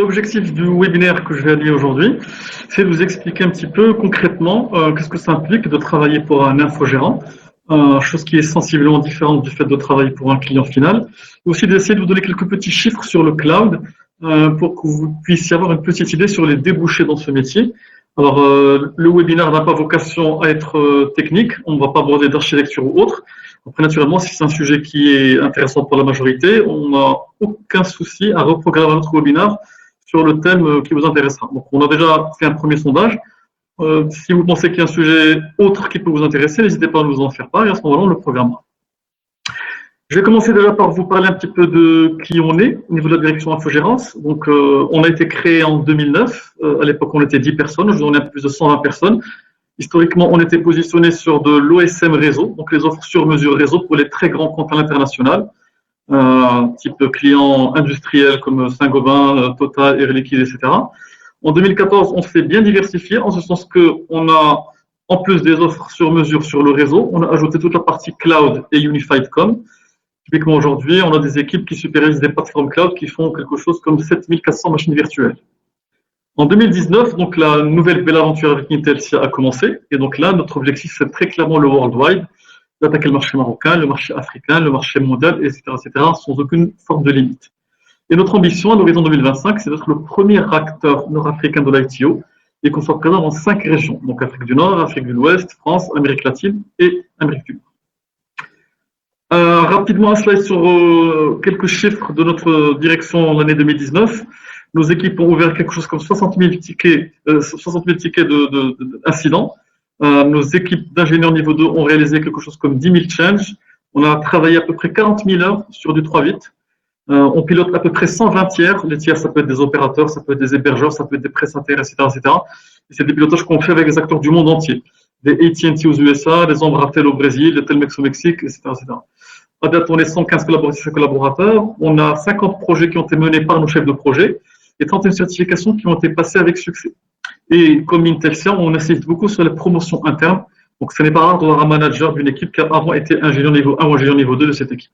l'objectif du webinaire que je vais animer aujourd'hui, c'est de vous expliquer un petit peu concrètement qu'est-ce que ça implique de travailler pour un infogérant, chose qui est sensiblement différente du fait de travailler pour un client final. Et aussi d'essayer de vous donner quelques petits chiffres sur le cloud pour que vous puissiez avoir une petite idée sur les débouchés dans ce métier. Alors, le webinaire n'a pas vocation à être technique, on ne va pas aborder d'architecture ou autre. Après, naturellement, si c'est un sujet qui est intéressant pour la majorité, on n'a aucun souci à reprogrammer notre webinaire sur le thème qui vous intéressera. Donc, on a déjà fait un premier sondage. Si vous pensez qu'il y a un sujet autre qui peut vous intéresser, n'hésitez pas à nous en faire part et à ce moment-là, on le programmera. Je vais commencer déjà par vous parler un petit peu de qui on est au niveau de la direction infogérance. Donc, on a été créé en 2009. À l'époque, on était 10 personnes. Aujourd'hui, on est à plus de 120 personnes. Historiquement, on était positionné sur de l'OSM réseau, donc les offres sur mesure réseau pour les très grands comptes à l'international, type clients industriels comme Saint-Gobain, Total, Air Liquide, etc. En 2014, on s'est bien diversifié en ce sens qu'on a, en plus des offres sur mesure sur le réseau, on a ajouté toute la partie cloud et Unified Com. Typiquement aujourd'hui, on a des équipes qui supervisent des plateformes cloud qui font quelque chose comme 7400 machines virtuelles. En 2019, donc la nouvelle belle aventure avec Intelsia a commencé. Et donc là, notre objectif, c'est très clairement le worldwide, d'attaquer le marché marocain, le marché africain, le marché mondial, etc., sans aucune forme de limite. Et notre ambition à l'horizon 2025, c'est d'être le premier acteur nord-africain de l'ITO et qu'on soit présent dans 5 régions. Donc Afrique du Nord, Afrique de l'Ouest, France, Amérique latine et Amérique du Nord. Rapidement, un slide sur quelques chiffres de notre direction l'année 2019. Nos équipes ont ouvert quelque chose comme 60 000 tickets, d'incidents. Nos équipes d'ingénieurs niveau 2 ont réalisé quelque chose comme 10 000 changes. On a travaillé à peu près 40 000 heures sur du 3-8. On pilote à peu près 120 tiers. Les tiers, ça peut être des opérateurs, ça peut être des hébergeurs, ça peut être des prestataires, etc. Et c'est des pilotages qu'on fait avec des acteurs du monde entier. Des AT&T aux USA, des Embratel au Brésil, des Telmex au Mexique, etc. À date, on est 115 collaborateurs. On a 50 projets qui ont été menés par nos chefs de projet et 31 certifications qui ont été passées avec succès. Et comme Intelsia, on insiste beaucoup sur la promotion interne. Donc, ce n'est pas rare d'avoir un manager d'une équipe qui a avant été ingénieur niveau 1 ou ingénieur niveau 2 de cette équipe.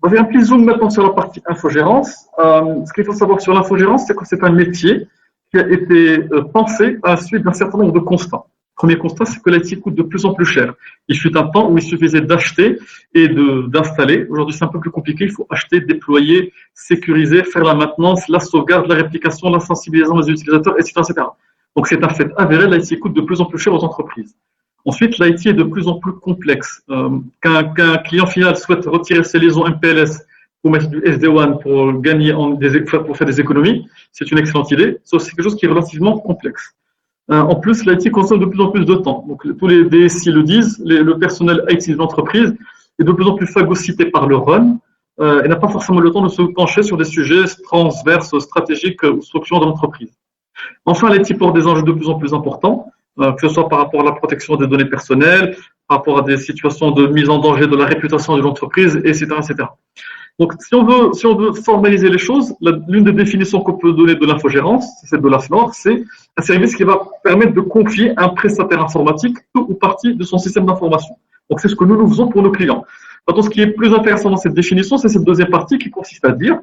On va faire un petit zoom maintenant sur la partie infogérance. Ce qu'il faut savoir sur l'infogérance, c'est que c'est un métier qui a été pensé à la suite d'un certain nombre de constats. Premier constat, c'est que l'IT coûte de plus en plus cher. Il fut un temps où il suffisait d'acheter et d'installer. Aujourd'hui, c'est un peu plus compliqué. Il faut acheter, déployer, sécuriser, faire la maintenance, la sauvegarde, la réplication, la sensibilisation des utilisateurs, etc. Donc, c'est un fait avéré. L'IT coûte de plus en plus cher aux entreprises. Ensuite, l'IT est de plus en plus complexe. Qu'un client final souhaite retirer ses liaisons MPLS pour mettre du SD-WAN pour gagner pour faire des économies, c'est une excellente idée. Sauf que c'est quelque chose qui est relativement complexe. En plus, l'IT consomme de plus en plus de temps. Donc, tous les DSI le disent, le personnel IT de l'entreprise est de plus en plus phagocyté par le run et n'a pas forcément le temps de se pencher sur des sujets transverses, stratégiques ou structurants de l'entreprise. Enfin, l'IT porte des enjeux de plus en plus importants, que ce soit par rapport à la protection des données personnelles, par rapport à des situations de mise en danger de la réputation de l'entreprise, etc., etc. Donc, si on veut formaliser les choses, l'une des définitions qu'on peut donner de l'infogérance, c'est de l'AFNOR, c'est un service qui va permettre de confier à un prestataire informatique tout ou partie de son système d'information. Donc, c'est ce que nous faisons pour nos clients. Maintenant, ce qui est plus intéressant dans cette définition, c'est cette deuxième partie qui consiste à dire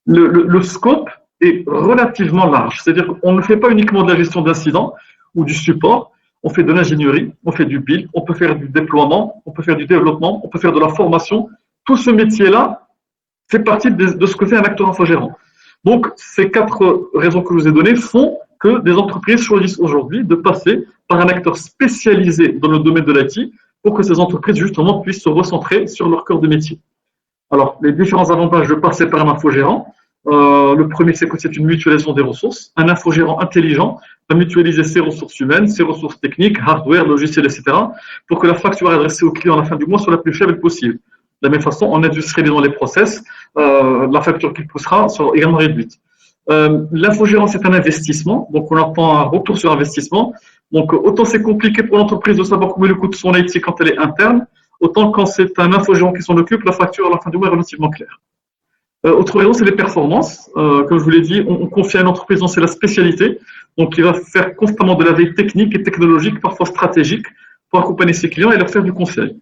le scope est relativement large. C'est-à-dire qu'on ne fait pas uniquement de la gestion d'incidents ou du support, on fait de l'ingénierie, on fait du build, on peut faire du déploiement, on peut faire du développement, on peut faire de la formation. Tout ce métier-là fait partie de ce que fait un acteur infogérant. Donc, ces 4 raisons que je vous ai données font que des entreprises choisissent aujourd'hui de passer par un acteur spécialisé dans le domaine de l'IT pour que ces entreprises, justement, puissent se recentrer sur leur cœur de métier. Alors, les différents avantages de passer par un infogérant. Le premier, c'est que c'est une mutualisation des ressources. Un infogérant intelligent va mutualiser ses ressources humaines, ses ressources techniques, hardware, logiciels, etc., pour que la facture adressée au client à la fin du mois soit la plus faible possible. De la même façon, en industrialisant les process, la facture qu'il poussera sera également réduite. L'infogérance est un investissement, donc on attend un retour sur investissement. Donc autant c'est compliqué pour l'entreprise de savoir combien le coûte son IT quand elle est interne, autant quand c'est un infogérant qui s'en occupe, la facture à la fin du mois est relativement claire. Autre raison, c'est les performances. Comme je vous l'ai dit, on confie à une entreprise dont c'est la spécialité, donc il va faire constamment de la veille technique et technologique, parfois stratégique, pour accompagner ses clients et leur faire du conseil.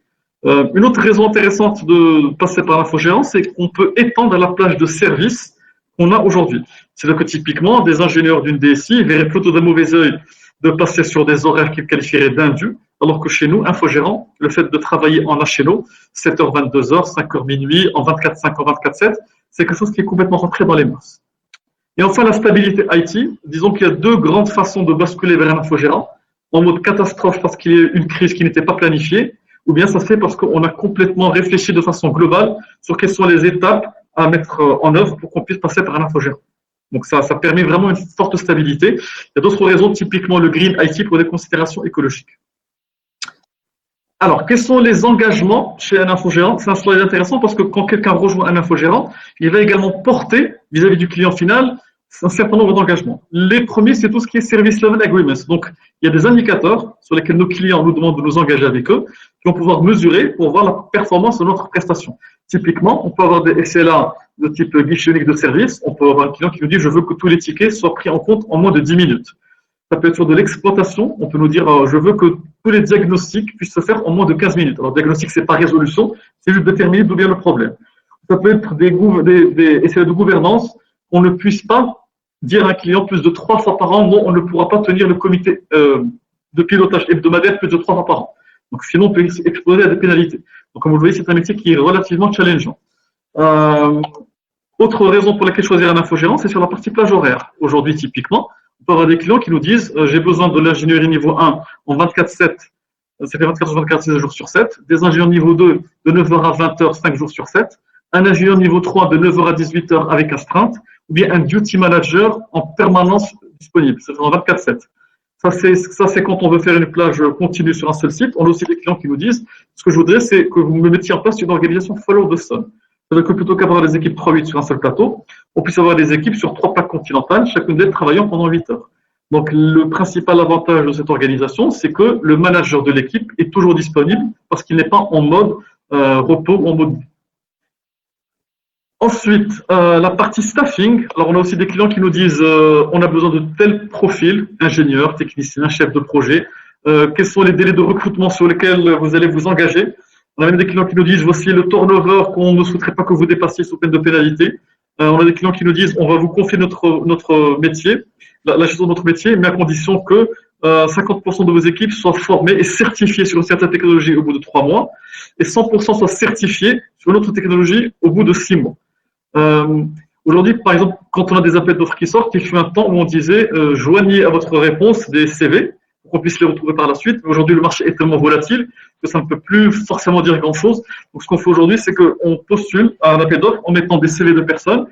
Une autre raison intéressante de passer par l'infogérance, c'est qu'on peut étendre la plage de services qu'on a aujourd'hui. C'est-à-dire que typiquement, des ingénieurs d'une DSI verraient plutôt d'un mauvais œil de passer sur des horaires qu'ils qualifieraient d'indus, alors que chez nous, infogérants, le fait de travailler en HNO, 7h, 22h, 5h, minuit, en 24/5, en 24/7, c'est quelque chose qui est complètement rentré dans les mœurs. Et enfin, la stabilité IT. Disons qu'il y a deux grandes façons de basculer vers un infogérant. En mode catastrophe parce qu'il y a une crise qui n'était pas planifiée, ou bien ça se fait parce qu'on a complètement réfléchi de façon globale sur quelles sont les étapes à mettre en œuvre pour qu'on puisse passer par un infogérant. Donc ça permet vraiment une forte stabilité. Il y a d'autres raisons, typiquement le Green IT pour des considérations écologiques. Alors, quels sont les engagements chez un infogérant? C'est un slide intéressant parce que quand quelqu'un rejoint un infogérant, il va également porter vis-à-vis du client final un certain nombre d'engagements. Les premiers, c'est tout ce qui est Service Level Agreements. Donc, il y a des indicateurs sur lesquels nos clients nous demandent de nous engager avec eux, qui vont pouvoir mesurer pour voir la performance de notre prestation. Typiquement, on peut avoir des SLA de type guichet unique de service. On peut avoir un client qui nous dit « je veux que tous les tickets soient pris en compte en moins de 10 minutes ». Ça peut être sur de l'exploitation. On peut nous dire « je veux que tous les diagnostics puissent se faire en moins de 15 minutes ». Alors, diagnostic, c'est pas résolution, c'est juste déterminer d'où vient le problème. Ça peut être des SLA de gouvernance. On ne puisse pas dire à un client plus de 3 fois par an, non, on ne pourra pas tenir le comité de pilotage hebdomadaire plus de 3 fois par an. Donc, sinon, on peut exploser à des pénalités. Donc, comme vous le voyez, c'est un métier qui est relativement challengeant. Autre raison pour laquelle choisir un infogérant, c'est sur la partie plage horaire. Aujourd'hui, typiquement, on peut avoir des clients qui nous disent j'ai besoin de l'ingénierie niveau 1 en 24/7, ça fait 24 sur 24, 6 jours sur 7, des ingénieurs niveau 2 de 9h à 20h, 5 jours sur 7, un ingénieur niveau 3 de 9h à 18h avec astreinte, ou bien un duty manager en permanence disponible, c'est en 24/7. Ça, c'est quand on veut faire une plage continue sur un seul site. On a aussi des clients qui nous disent ce que je voudrais, c'est que vous me mettiez en place une organisation follow the sun. C'est-à-dire que plutôt qu'avoir des équipes 3-8 sur un seul plateau, on puisse avoir des équipes sur 3 plaques continentales, chacune d'elles travaillant pendant 8 heures. Donc, le principal avantage de cette organisation, c'est que le manager de l'équipe est toujours disponible parce qu'il n'est pas en mode repos ou en mode. Ensuite, la partie staffing. Alors, on a aussi des clients qui nous disent on a besoin de tel profil, ingénieur, technicien, chef de projet. Quels sont les délais de recrutement sur lesquels vous allez vous engager? On a même des clients qui nous disent voici le turnover qu'on ne souhaiterait pas que vous dépassiez sous peine de pénalité. On a des clients qui nous disent on va vous confier notre métier, la gestion de notre métier, mais à condition que 50% de vos équipes soient formées et certifiées sur une certaine technologie au bout de 3 mois et 100% soient certifiées sur une autre technologie au bout de 6 mois. Aujourd'hui, par exemple, quand on a des appels d'offres qui sortent, il fut un temps où on disait joignez à votre réponse des CV pour qu'on puisse les retrouver par la suite. Aujourd'hui, le marché est tellement volatile que ça ne peut plus forcément dire grand-chose. Donc, ce qu'on fait aujourd'hui, c'est qu'on postule à un appel d'offres en mettant des CV de personnes.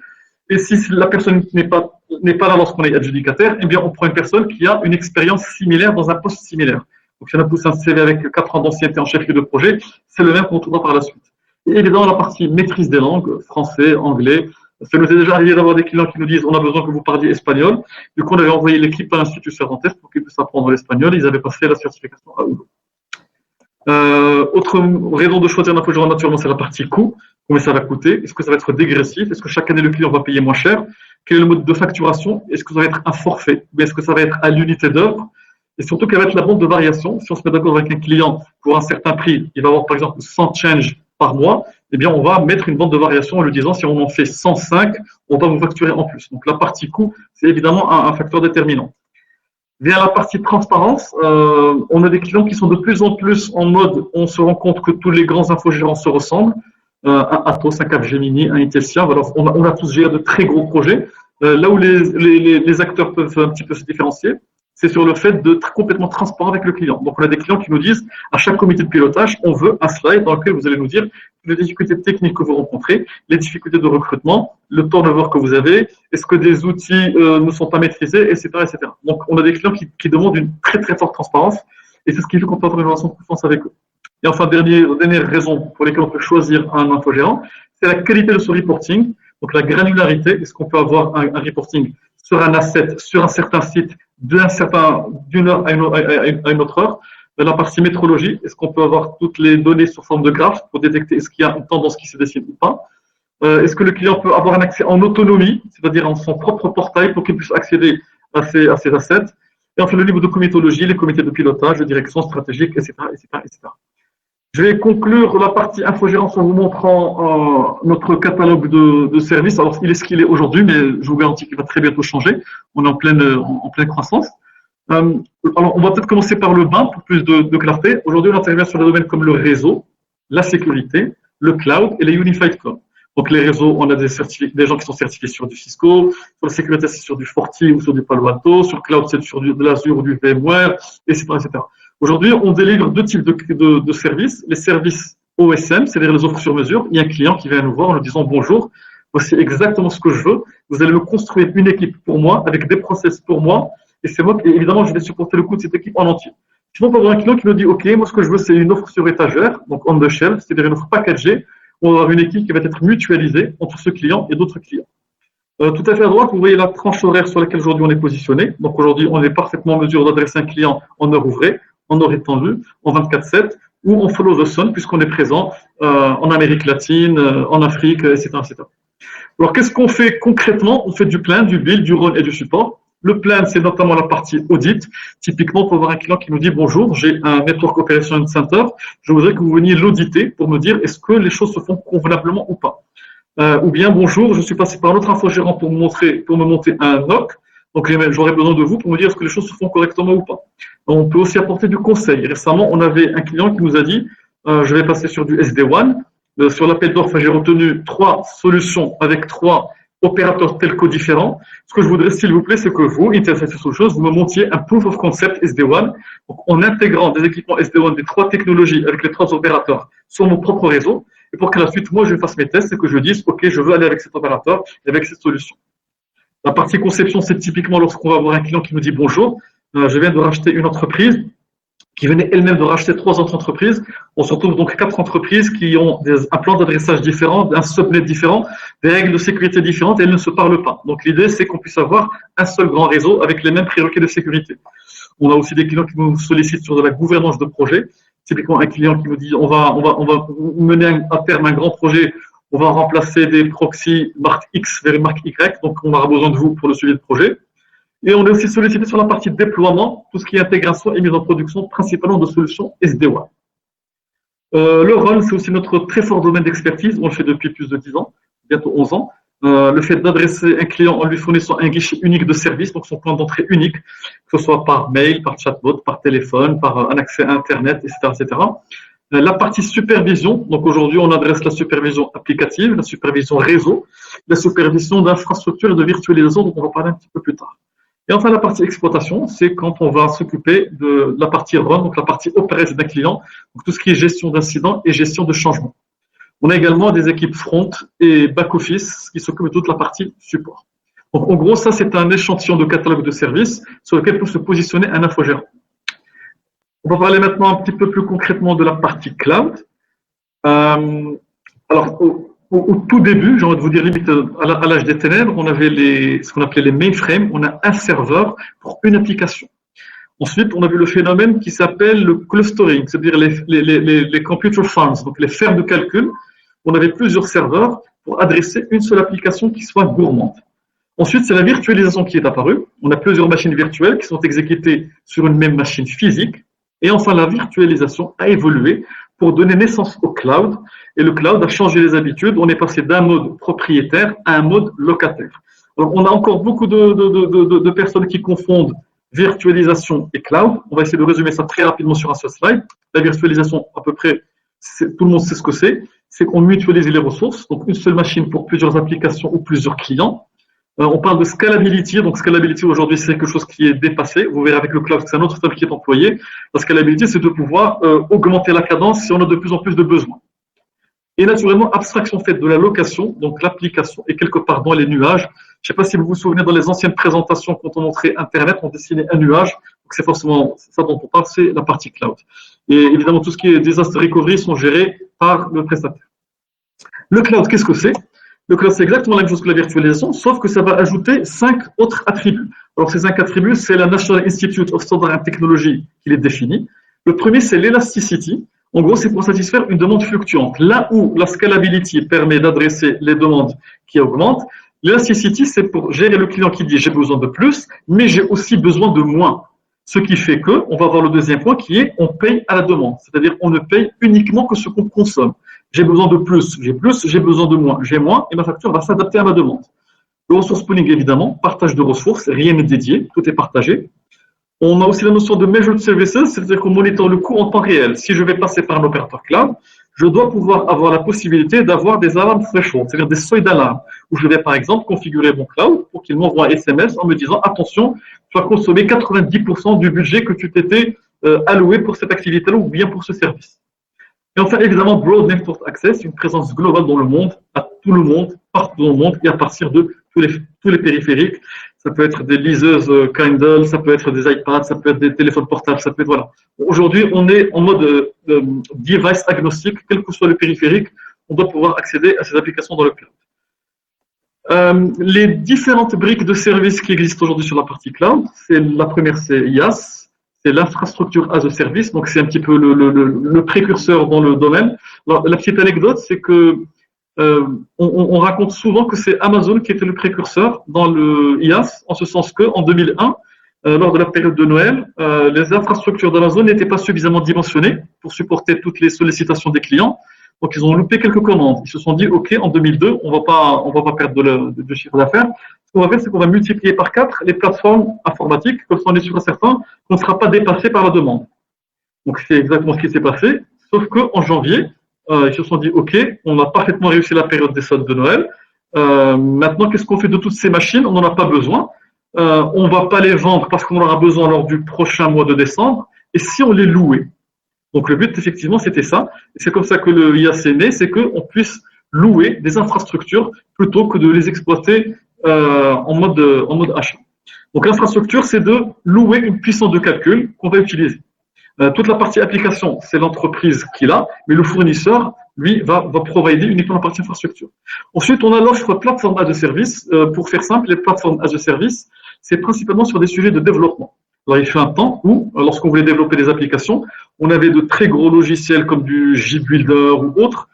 Et si la personne n'est pas là lorsqu'on est adjudicataire, eh bien, on prend une personne qui a une expérience similaire dans un poste similaire. Donc, si on a poussé un CV avec 4 ans d'ancienneté en chef de projet, c'est le même qu'on trouvera par la suite. Et évidemment, la partie maîtrise des langues, français, anglais. Ça nous est déjà arrivé d'avoir des clients qui nous disent on a besoin que vous parliez espagnol. Du coup, on avait envoyé l'équipe à l'Institut Cervantes pour qu'ils puissent apprendre l'espagnol. Ils avaient passé la certification à Oulo. Autre raison de choisir un infogérant, naturellement, c'est la partie coût. Combien ça va coûter? Est-ce que ça va être dégressif? Est-ce que chaque année, le client va payer moins cher? Quel est le mode de facturation? Est-ce que ça va être un forfait? Ou est-ce que ça va être à l'unité d'œuvre? Et surtout, quelle va être la bande de variation? Si on se met d'accord avec un client pour un certain prix, il va avoir par exemple 100 change par mois, eh bien, on va mettre une bande de variation en lui disant si on en fait 105, on va vous facturer en plus. Donc, la partie coût, c'est évidemment un facteur déterminant. Via la partie transparence, on a des clients qui sont de plus en plus en mode on se rend compte que tous les grands infogérants se ressemblent. Un Atos, un Capgemini, un Intelsia, alors on a tous géré de très gros projets. Là où les acteurs peuvent un petit peu se différencier, c'est sur le fait d'être complètement transparent avec le client. Donc, on a des clients qui nous disent, à chaque comité de pilotage, on veut un slide dans lequel vous allez nous dire les difficultés techniques que vous rencontrez, les difficultés de recrutement, le turnover que vous avez, est-ce que des outils ne sont pas maîtrisés, etc., etc. Donc, on a des clients qui demandent une très, très forte transparence et c'est ce qui fait qu'on peut avoir une relation de confiance avec eux. Et enfin, dernière raison pour laquelle on peut choisir un infogérant, c'est la qualité de ce reporting, donc la granularité. Est-ce qu'on peut avoir un reporting sur un asset, sur un certain site, d'une heure à une autre heure? De la partie métrologie, est-ce qu'on peut avoir toutes les données sous forme de graphes pour détecter est-ce qu'il y a une tendance qui se dessine ou pas? Est-ce que le client peut avoir un accès en autonomie, c'est-à-dire en son propre portail pour qu'il puisse accéder à ces assets? Et enfin, le niveau de comitologie, les comités de pilotage, de direction stratégique, etc., etc., etc. Je vais conclure la partie infogérance en vous montrant notre catalogue de services. Alors, il est ce qu'il est aujourd'hui, mais je vous garantis qu'il va très bientôt changer. On est en pleine croissance. Euh, alors, on va peut-être commencer par le bas pour plus de clarté. Aujourd'hui, on intervient sur des domaines comme le réseau, la sécurité, le cloud et les unified cloud. Donc, les réseaux, on a des gens qui sont certifiés sur du Cisco. Sur la sécurité, c'est sur du Forti ou sur du Palo Alto. Sur le cloud, c'est sur de l'Azure ou du VMware, etc., etc. Aujourd'hui, on délivre deux types de services. Les services OSM, c'est-à-dire les offres sur mesure. Il y a un client qui vient nous voir en nous disant bonjour, voici exactement ce que je veux. Vous allez me construire une équipe pour moi, avec des process pour moi. Et c'est moi qui, évidemment, je vais supporter le coût de cette équipe en entier. Sinon, on peut avoir un client qui nous dit, OK, moi, ce que je veux, c'est une offre sur étagère, donc on the shelf, c'est-à-dire une offre packagée. On va avoir une équipe qui va être mutualisée entre ce client et d'autres clients. Tout à fait à droite, vous voyez la tranche horaire sur laquelle aujourd'hui on est positionné. Donc aujourd'hui, on est parfaitement en mesure d'adresser un client en heure ouvrée, en heure étendue, en 24/7 ou en follow the sun, puisqu'on est présent en Amérique latine, en Afrique, etc., etc. Alors, qu'est-ce qu'on fait concrètement? On fait du plan, du build, du run et du support. Le plan, c'est notamment la partie audit. Typiquement, on peut avoir un client qui nous dit « Bonjour, j'ai un Network Operation Center. Je voudrais que vous veniez l'auditer pour me dire est-ce que les choses se font convenablement ou pas. Ou bien « Bonjour, je suis passé par un autre infogérant pour me monter un NOC. Donc, j'aurais besoin de vous pour me dire est-ce que les choses se font correctement ou pas. » On peut aussi apporter du conseil. Récemment, on avait un client qui nous a dit je vais passer sur du SD-WAN. Sur l'appel d'offres, j'ai retenu 3 solutions avec 3 opérateurs telco différents. Ce que je voudrais, s'il vous plaît, c'est que vous, Interface Solutions, vous me montiez un proof of concept SD-WAN, en intégrant des équipements SD-WAN des 3 technologies avec les 3 opérateurs sur mon propre réseau, et pour qu'à la suite, moi, je fasse mes tests et que je dise, OK, je veux aller avec cet opérateur et avec cette solution. La partie conception, c'est typiquement lorsqu'on va avoir un client qui nous dit bonjour, je viens de racheter une entreprise qui venait elle-même de racheter 3 autres entreprises. On se retrouve donc 4 entreprises qui ont un plan d'adressage différent, un subnet différent, des règles de sécurité différentes et elles ne se parlent pas. Donc l'idée, c'est qu'on puisse avoir un seul grand réseau avec les mêmes prérequis de sécurité. On a aussi des clients qui nous sollicitent sur de la gouvernance de projet. Typiquement, un client qui nous dit on va mener à terme un grand projet, on va remplacer des proxys marque X vers une marque Y, donc on aura besoin de vous pour le suivi de projet. Et on est aussi sollicité sur la partie déploiement, tout ce qui est intégration et mise en production, principalement de solutions SD-WAN. Le run, c'est aussi notre très fort domaine d'expertise. On le fait depuis plus de 10 ans, bientôt 11 ans. Le fait d'adresser un client en lui fournissant un guichet unique de service, donc son point d'entrée unique, que ce soit par mail, par chatbot, par téléphone, par un accès à Internet, etc., etc. La partie supervision, donc aujourd'hui on adresse la supervision applicative, la supervision réseau, la supervision d'infrastructure et de virtualisation, dont on va parler un petit peu plus tard. Et enfin, la partie exploitation, c'est quand on va s'occuper de la partie run, donc la partie opérationnelle d'un client, donc tout ce qui est gestion d'incidents et gestion de changement. On a également des équipes front et back-office qui s'occupent de toute la partie support. Donc, en gros, ça, c'est un échantillon de catalogue de services sur lequel peut se positionner un infogérant. On va parler maintenant un petit peu plus concrètement de la partie cloud. Alors, au tout début, j'ai envie de vous dire, limite à l'âge des ténèbres, on avait ce qu'on appelait les mainframes. On a un serveur pour une application. Ensuite, on a vu le phénomène qui s'appelle le clustering, c'est-à-dire les computer farms, donc les fermes de calcul. On avait plusieurs serveurs pour adresser une seule application qui soit gourmande. Ensuite, c'est la virtualisation qui est apparue. On a plusieurs machines virtuelles qui sont exécutées sur une même machine physique. Et enfin, la virtualisation a évolué pour donner naissance au cloud. Et le cloud a changé les habitudes. On est passé d'un mode propriétaire à un mode locataire. Alors, on a encore beaucoup de personnes qui confondent virtualisation et cloud. On va essayer de résumer ça très rapidement sur un seul slide. La virtualisation, à peu près, tout le monde sait ce que c'est. C'est qu'on mutualise les ressources. Donc, une seule machine pour plusieurs applications ou plusieurs clients. On parle de scalability. Donc, scalability, aujourd'hui, c'est quelque chose qui est dépassé. Vous verrez avec le cloud, c'est un autre terme qui est employé. La scalability, c'est de pouvoir augmenter la cadence si on a de plus en plus de besoins. Et naturellement, abstraction faite de la location, donc l'application est quelque part dans les nuages. Je ne sais pas si vous vous souvenez, dans les anciennes présentations, quand on montrait Internet, on dessinait un nuage. Donc, c'est forcément ça dont on parle, c'est la partie cloud. Et évidemment, tout ce qui est disaster recovery sont gérés par le prestataire. Le cloud, qu'est-ce que c'est? Le cloud, c'est exactement la même chose que la virtualisation, sauf que ça va ajouter 5 autres attributs. Alors, ces 5 attributs, c'est la National Institute of Standards and Technology qui les définit. Le premier, c'est l'elasticity. En gros, c'est pour satisfaire une demande fluctuante. Là où la scalability permet d'adresser les demandes qui augmentent, l'elasticity, c'est pour gérer le client qui dit j'ai besoin de plus, mais j'ai aussi besoin de moins. Ce qui fait que, on va voir le deuxième point qui est on paye à la demande. C'est-à-dire on ne paye uniquement que ce qu'on consomme. J'ai besoin de plus, j'ai besoin de moins, j'ai moins, et ma facture va s'adapter à ma demande. Le resource pooling, évidemment, partage de ressources, rien n'est dédié, tout est partagé. On a aussi la notion de measured services, c'est-à-dire qu'on monitor le coût en temps réel. Si je vais passer par un opérateur cloud, je dois pouvoir avoir la possibilité d'avoir des alarmes threshold, c'est-à-dire des seuils d'alarme, où je vais par exemple configurer mon cloud pour qu'il m'envoie un SMS en me disant attention, tu vas consommer 90% du budget que tu t'étais alloué pour cette activité-là ou bien pour ce service. Et enfin, évidemment, Broad Network Access, une présence globale dans le monde, à tout le monde, partout dans le monde, et à partir de tous les périphériques. Ça peut être des liseuses Kindle, ça peut être des iPads, ça peut être des téléphones portables, ça peut être, voilà. Aujourd'hui, on est en mode device agnostique, quel que soit le périphérique, on doit pouvoir accéder à ces applications dans le cloud. Les différentes briques de services qui existent aujourd'hui sur la partie cloud, la première, c'est IaaS, c'est l'infrastructure as a service, donc c'est un petit peu le précurseur dans le domaine. Alors, la petite anecdote, c'est que on raconte souvent que c'est Amazon qui était le précurseur dans le IaaS, en ce sens qu'en 2001, lors de la période de Noël, les infrastructures d'Amazon n'étaient pas suffisamment dimensionnées pour supporter toutes les sollicitations des clients. Donc, ils ont loupé quelques commandes. Ils se sont dit, OK, en 2002, on va pas perdre de chiffre d'affaires. Ce qu'on va faire, c'est qu'on va multiplier par 4 les plateformes informatiques, comme ça on est sûr et certain qu'on ne sera pas dépassé par la demande. Donc, c'est exactement ce qui s'est passé, sauf qu'en janvier, ils se sont dit, OK, on a parfaitement réussi la période des soldes de Noël. Maintenant, qu'est-ce qu'on fait de toutes ces machines? On n'en a pas besoin. On ne va pas les vendre parce qu'on en aura besoin lors du prochain mois de décembre. Et si on les louait? Donc, le but, effectivement, c'était ça. Et c'est comme ça que le IaaS est né, c'est qu'on puisse louer des infrastructures plutôt que de les exploiter en mode achat. Donc, l'infrastructure, c'est de louer une puissance de calcul qu'on va utiliser. Toute la partie application, c'est l'entreprise qui l'a, mais le fournisseur, lui, va provider uniquement la partie infrastructure. Ensuite, on a l'offre plateforme as a service. Pour faire simple, les plateformes as a service, c'est principalement sur des sujets de développement. Alors, il fut un temps où, lorsqu'on voulait développer des applications, on avait de très gros logiciels comme du JBuilder ou autres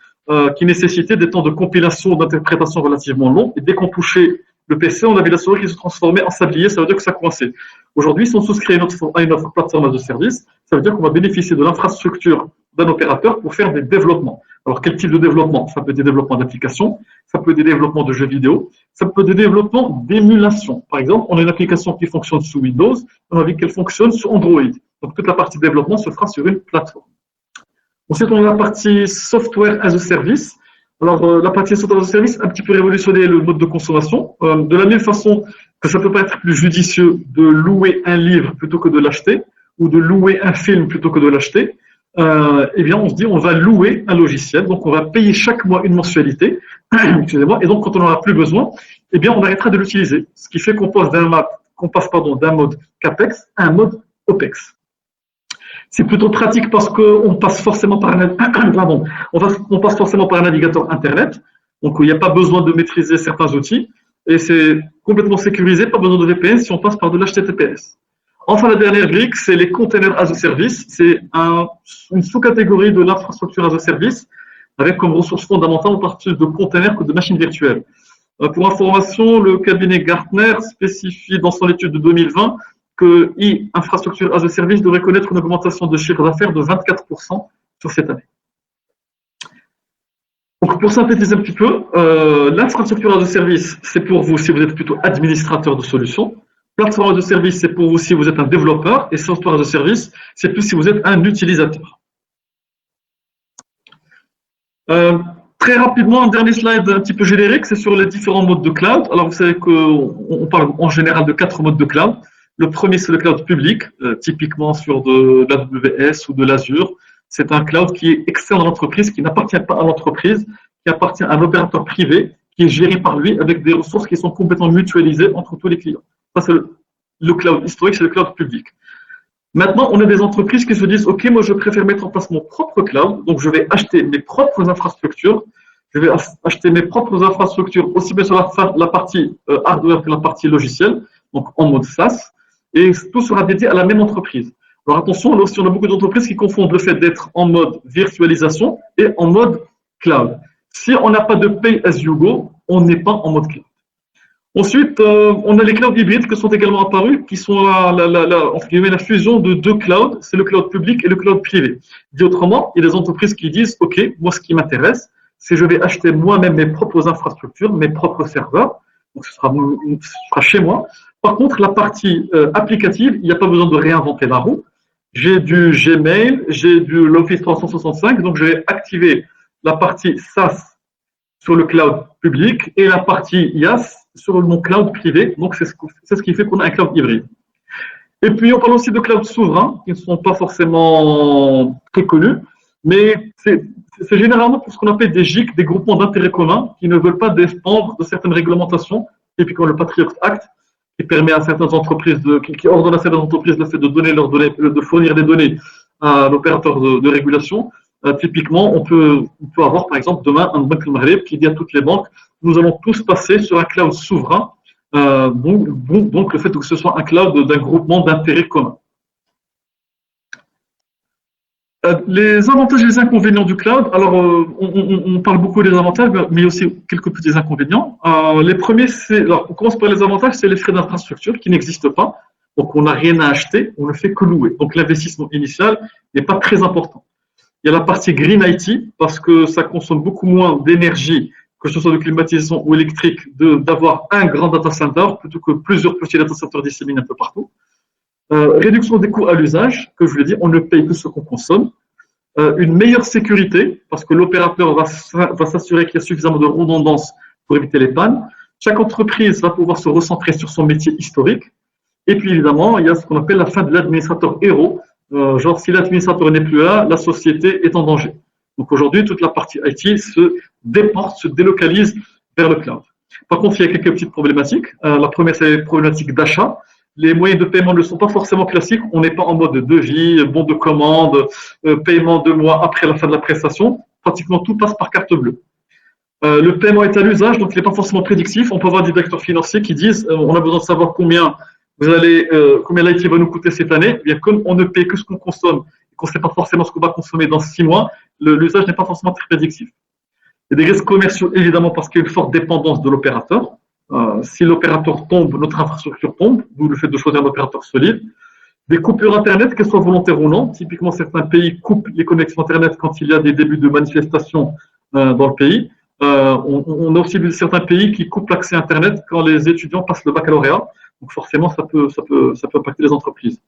qui nécessitaient des temps de compilation, d'interprétation relativement longs. Et dès qu'on touchait le PC, on avait la souris qui se transformait en sablier, ça veut dire que ça coinçait. Aujourd'hui, si on souscrit à une offre plateforme de service, ça veut dire qu'on va bénéficier de l'infrastructure d'un opérateur pour faire des développements. Alors, quel type de développement? Ça peut être des développements d'applications, ça peut être des développements de jeux vidéo, ça peut être des développements d'émulation. Par exemple, on a une application qui fonctionne sous Windows, on a envie qu'elle fonctionne sur Android. Donc, toute la partie développement se fera sur une plateforme. Ensuite, on a la partie software as a service. Alors, la partie software as a service a un petit peu révolutionné le mode de consommation. De la même façon que ça peut pas être plus judicieux de louer un livre plutôt que de l'acheter, ou de louer un film plutôt que de l'acheter, eh bien, on se dit, on va louer un logiciel, donc on va payer chaque mois une mensualité, excusez-moi, et donc quand on n'en aura plus besoin, eh bien, on arrêtera de l'utiliser. Ce qui fait qu'on passe d'un mode CAPEX à un mode OPEX. C'est plutôt pratique parce qu'on passe forcément par on passe forcément par un navigateur Internet, donc il n'y a pas besoin de maîtriser certains outils, et c'est complètement sécurisé, pas besoin de VPN si on passe par de l'HTTPS. Enfin, la dernière brique, c'est les containers as a service. C'est une sous-catégorie de l'infrastructure as a service, avec comme ressource fondamentale en partie de containers que de machines virtuelles. Pour information, le cabinet Gartner spécifie dans son étude de 2020 que infrastructure as a service devrait connaître une augmentation de chiffre d'affaires de 24% sur cette année. Donc, pour synthétiser un petit peu, l'infrastructure as a service, c'est pour vous si vous êtes plutôt administrateur de solutions. Plateforme as a service, c'est pour vous si vous êtes un développeur. Et software as a service, c'est plus si vous êtes un utilisateur. Très rapidement, un dernier slide un petit peu générique, c'est sur les différents modes de cloud. Alors, vous savez qu'on parle en général de 4 modes de cloud. Le premier, c'est le cloud public, typiquement sur de l'AWS ou de l'Azure. C'est un cloud qui est externe à l'entreprise, qui n'appartient pas à l'entreprise, qui appartient à un opérateur privé, qui est géré par lui avec des ressources qui sont complètement mutualisées entre tous les clients. Ça, c'est le cloud historique, c'est le cloud public. Maintenant, on a des entreprises qui se disent, OK, moi, je préfère mettre en place mon propre cloud, donc je vais acheter mes propres infrastructures, je vais acheter mes propres infrastructures, aussi bien sur la partie hardware que la partie logicielle, donc en mode SaaS, et tout sera dédié à la même entreprise. Alors attention, là aussi, on a beaucoup d'entreprises qui confondent le fait d'être en mode virtualisation et en mode cloud. Si on n'a pas de pay as you go, on n'est pas en mode cloud. Ensuite, on a les clouds hybrides qui sont également apparus, qui sont entre guillemets, la fusion de deux clouds, c'est le cloud public et le cloud privé. Dit autrement, il y a des entreprises qui disent, OK, moi ce qui m'intéresse, c'est je vais acheter moi-même mes propres infrastructures, mes propres serveurs, donc ce sera chez moi. Par contre, la partie applicative, il n'y a pas besoin de réinventer la roue. J'ai du Gmail, j'ai du l'Office 365, donc je vais activer la partie SaaS sur le cloud public et la partie IaaS sur mon cloud privé. Donc, c'est ce qui fait qu'on a un cloud hybride. Et puis, on parle aussi de cloud souverains, qui ne sont pas forcément très connus, mais c'est généralement pour ce qu'on appelle des GIC, des groupements d'intérêt commun, qui ne veulent pas dépendre de certaines réglementations, typiquement le Patriot Act, qui permet à certaines entreprises, qui ordonne à certaines entreprises le fait de donner leurs données, de fournir des données à l'opérateur de régulation. Typiquement, on peut avoir, par exemple, demain, un Banque Maghreb qui dit à toutes les banques, nous allons tous passer sur un cloud souverain, donc le fait que ce soit un cloud d'un groupement d'intérêt commun. Les avantages et les inconvénients du cloud, alors on parle beaucoup des avantages, mais aussi quelques petits inconvénients. Les premiers, alors on commence par les avantages, c'est les frais d'infrastructure qui n'existent pas, donc on n'a rien à acheter, on ne fait que louer. Donc l'investissement initial n'est pas très important. Il y a la partie Green IT, parce que ça consomme beaucoup moins d'énergie, que ce soit de climatisation ou électrique, d'avoir un grand data center plutôt que plusieurs petits data centers disséminés un peu partout. Réduction des coûts à l'usage, que je voulais dire, on ne paye que ce qu'on consomme. Une meilleure sécurité, parce que l'opérateur va s'assurer qu'il y a suffisamment de redondance pour éviter les pannes. Chaque entreprise va pouvoir se recentrer sur son métier historique. Et puis évidemment, il y a ce qu'on appelle la fin de l'administrateur héros. Genre, si l'administrateur n'est plus là, la société est en danger. Donc aujourd'hui, toute la partie IT se déporte, se délocalise vers le cloud. Par contre, il y a quelques petites problématiques. La première, c'est les problématiques d'achat. Les moyens de paiement ne sont pas forcément classiques. On n'est pas en mode devis, bon de commande, paiement 2 mois après la fin de la prestation. Pratiquement tout passe par carte bleue. Le paiement est à l'usage, donc il n'est pas forcément prédictif. On peut avoir des directeurs financiers qui disent on a besoin de savoir combien l'IT va nous coûter cette année. Eh bien, comme on ne paie que ce qu'on consomme et qu'on ne sait pas forcément ce qu'on va consommer dans 6 mois, l'usage n'est pas forcément très prédictif. Il y a des risques commerciaux, évidemment, parce qu'il y a une forte dépendance de l'opérateur. Si l'opérateur tombe, notre infrastructure tombe, d'où le fait de choisir un opérateur solide. Des coupures Internet, qu'elles soient volontaires ou non. Typiquement, certains pays coupent les connexions Internet quand il y a des débuts de manifestations dans le pays. On a aussi vu certains pays qui coupent l'accès Internet quand les étudiants passent le baccalauréat. Donc forcément, ça peut impacter les entreprises.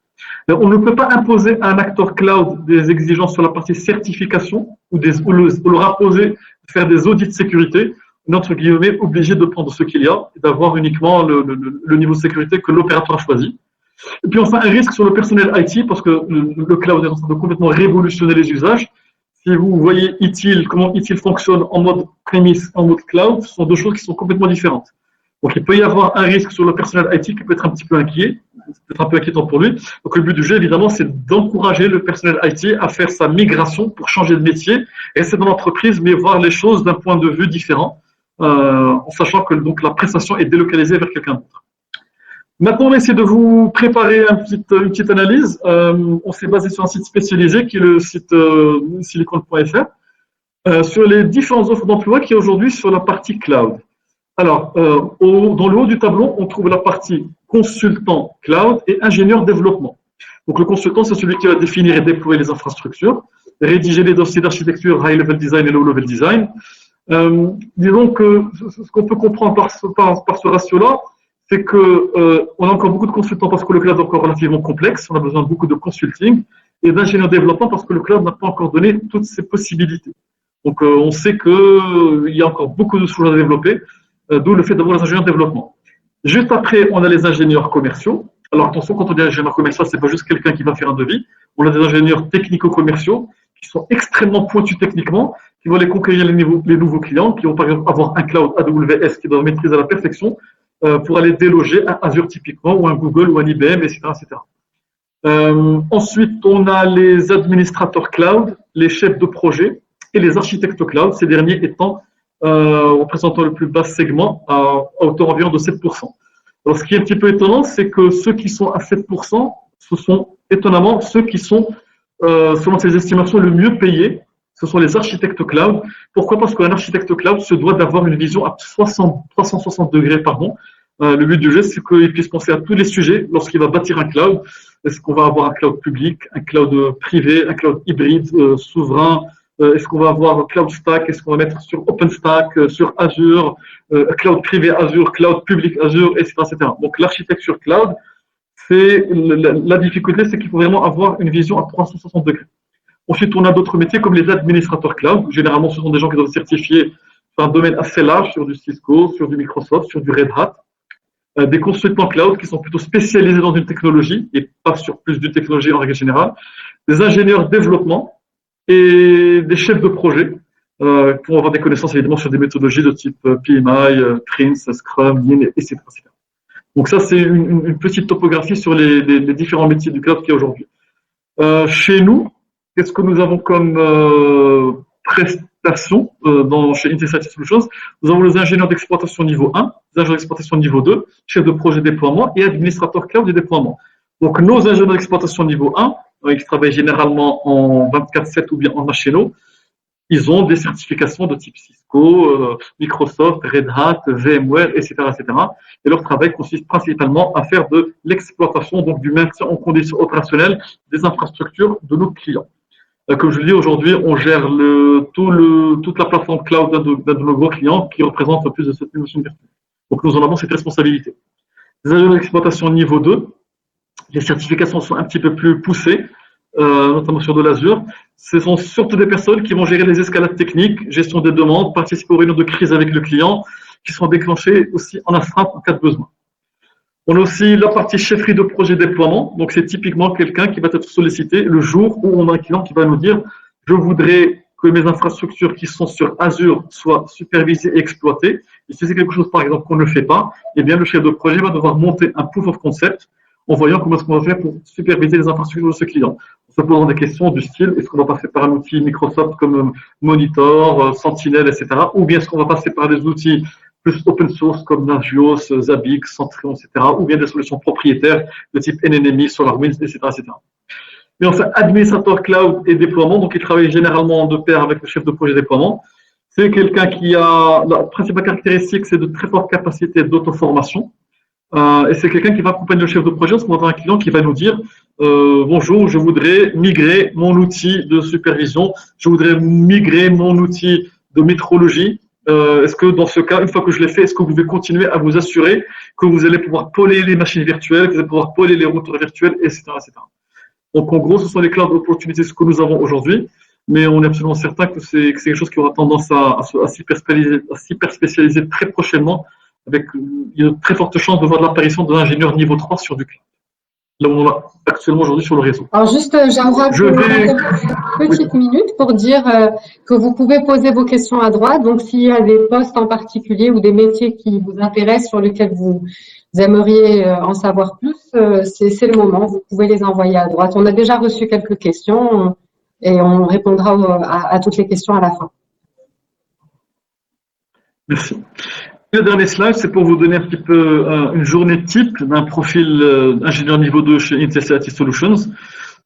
Mais on ne peut pas imposer à un acteur cloud des exigences sur la partie certification ou leur imposer de faire des audits de sécurité. On est entre guillemets obligé de prendre ce qu'il y a et d'avoir uniquement le niveau de sécurité que l'opérateur a choisi. Et puis enfin, un risque sur le personnel IT parce que le cloud est en train de complètement révolutionner les usages. Si vous voyez comment ITIL fonctionne en mode premise, en mode cloud, ce sont deux choses qui sont complètement différentes. Donc, il peut y avoir un risque sur le personnel IT qui peut être un petit peu inquiet, peut-être un peu inquiétant pour lui. Donc, le but du jeu, évidemment, c'est d'encourager le personnel IT à faire sa migration pour changer de métier, rester dans l'entreprise, mais voir les choses d'un point de vue différent, en sachant que donc, la prestation est délocalisée vers quelqu'un d'autre. Maintenant, on va essayer de vous préparer une petite analyse. On s'est basé sur un site spécialisé qui est le site silicon.fr sur les différentes offres d'emploi qui est aujourd'hui sur la partie cloud. Alors, dans le haut du tableau, on trouve la partie consultant cloud et ingénieur développement. Donc, le consultant, c'est celui qui va définir et déployer les infrastructures, rédiger les dossiers d'architecture, high-level design et low-level design. Disons que ce qu'on peut comprendre par ce ratio-là, c'est qu'on a encore beaucoup de consultants parce que le cloud est encore relativement complexe, on a besoin de beaucoup de consulting, et d'ingénieurs développement parce que le cloud n'a pas encore donné toutes ses possibilités. Donc, on sait qu'il y a encore beaucoup de choses à développer, d'où le fait d'avoir les ingénieurs développement. Juste après, on a les ingénieurs commerciaux. Alors attention, quand on dit ingénieur commercial, c'est pas juste quelqu'un qui va faire un devis. On a des ingénieurs technico-commerciaux qui sont extrêmement pointus techniquement, qui vont aller conquérir les nouveaux clients, qui vont par exemple avoir un cloud AWS qui doivent maîtriser à la perfection pour aller déloger un Azure typiquement, ou un Google, ou un IBM, etc. Ensuite, on a les administrateurs cloud, les chefs de projet et les architectes cloud, ces derniers étant représentant le plus bas segment à hauteur environ de 7%. Alors, ce qui est un petit peu étonnant, c'est que ceux qui sont à 7%, ce sont étonnamment ceux qui sont, selon ces estimations, le mieux payés. Ce sont les architectes cloud. Pourquoi? Parce qu'un architecte cloud se doit d'avoir une vision à 360 degrés, Le but du jeu, c'est qu'il puisse penser à tous les sujets lorsqu'il va bâtir un cloud. Est-ce qu'on va avoir un cloud public, un cloud privé, un cloud hybride, souverain? Est-ce qu'on va avoir un cloud stack? Est-ce qu'on va mettre sur OpenStack, sur Azure, cloud privé Azure, cloud public Azure, etc., etc. Donc l'architecture cloud, c'est la difficulté, c'est qu'il faut vraiment avoir une vision à 360 degrés. Ensuite, on a d'autres métiers comme les administrateurs cloud. Généralement, ce sont des gens qui doivent certifier sur un domaine assez large, sur du Cisco, sur du Microsoft, sur du Red Hat. Des consultants cloud qui sont plutôt spécialisés dans une technologie et pas sur plus d'une technologie en règle générale. Des ingénieurs développement et des chefs de projet qui vont avoir des connaissances évidemment sur des méthodologies de type PMI, Prince, Scrum, Lean, etc. Donc ça, c'est une petite topographie sur les différents métiers du cloud qu'il y a aujourd'hui. Chez nous, qu'est-ce que nous avons comme prestations chez Intersite Solutions? Nous avons les ingénieurs d'exploitation niveau 1, les ingénieurs d'exploitation niveau 2, chefs de projet déploiement et administrateurs cloud du déploiement. Donc nos ingénieurs d'exploitation niveau 1, ils travaillent généralement en 24/7 ou bien en HNO, ils ont des certifications de type Cisco, Microsoft, Red Hat, VMware, etc., etc. Et leur travail consiste principalement à faire de l'exploitation, donc du maintien en condition opérationnelle des infrastructures de nos clients. Comme je le dis, aujourd'hui, on gère toute la plateforme cloud d'un de nos gros clients qui représente plus de 7000 machines virtuelles. Donc nous en avons cette responsabilité. Les ingénieurs d'exploitation niveau 2, les certifications sont un petit peu plus poussées, notamment sur de l'Azure. Ce sont surtout des personnes qui vont gérer les escalades techniques, gestion des demandes, participer aux réunions de crise avec le client, qui sont déclenchées aussi en astreinte en cas de besoin. On a aussi la partie chefferie de projet déploiement. Donc, c'est typiquement quelqu'un qui va être sollicité le jour où on a un client qui va nous dire « Je voudrais que mes infrastructures qui sont sur Azure soient supervisées et exploitées. » Et si c'est quelque chose, par exemple, qu'on ne fait pas, eh bien, le chef de projet va devoir monter un proof of concept en voyant comment est-ce qu'on va faire pour superviser les infrastructures de ce client. En se posant des questions du style, est-ce qu'on va passer par un outil Microsoft comme Monitor, Sentinel, etc. Ou bien est-ce qu'on va passer par des outils plus open source comme Nagios, Zabbix, Centrion, etc. Ou bien des solutions propriétaires de type NNMI, SolarWinds, etc., etc. Et enfin, administrateur cloud et déploiement, donc il travaille généralement de pair avec le chef de projet déploiement. C'est quelqu'un qui a, la principale caractéristique, c'est de très fortes capacités d'auto-formation. Et c'est quelqu'un qui va accompagner le chef de projet, parce qu'on va avoir un client qui va nous dire bonjour, je voudrais migrer mon outil de supervision, je voudrais migrer mon outil de métrologie. Est-ce que dans ce cas, une fois que je l'ai fait, est-ce que vous pouvez continuer à vous assurer que vous allez pouvoir poler les machines virtuelles, que vous allez pouvoir poler les routeurs virtuels, etc., etc. Donc en gros, ce sont les cloud opportunities que nous avons aujourd'hui, mais on est absolument certain que c'est quelque chose qui aura tendance à s'hyper spécialiser très prochainement, avec une très forte chance de voir l'apparition de l'ingénieur niveau 3 sur du cloud. Là où on a actuellement aujourd'hui sur le réseau. Alors juste, j'aimerais une petite minute pour dire que vous pouvez poser vos questions à droite. Donc, s'il y a des postes en particulier ou des métiers qui vous intéressent, sur lesquels vous aimeriez en savoir plus, c'est le moment. Vous pouvez les envoyer à droite. On a déjà reçu quelques questions et on répondra à toutes les questions à la fin. Merci. Le dernier slide, c'est pour vous donner un petit peu une journée type d'un profil ingénieur niveau 2 chez Intersite Solutions.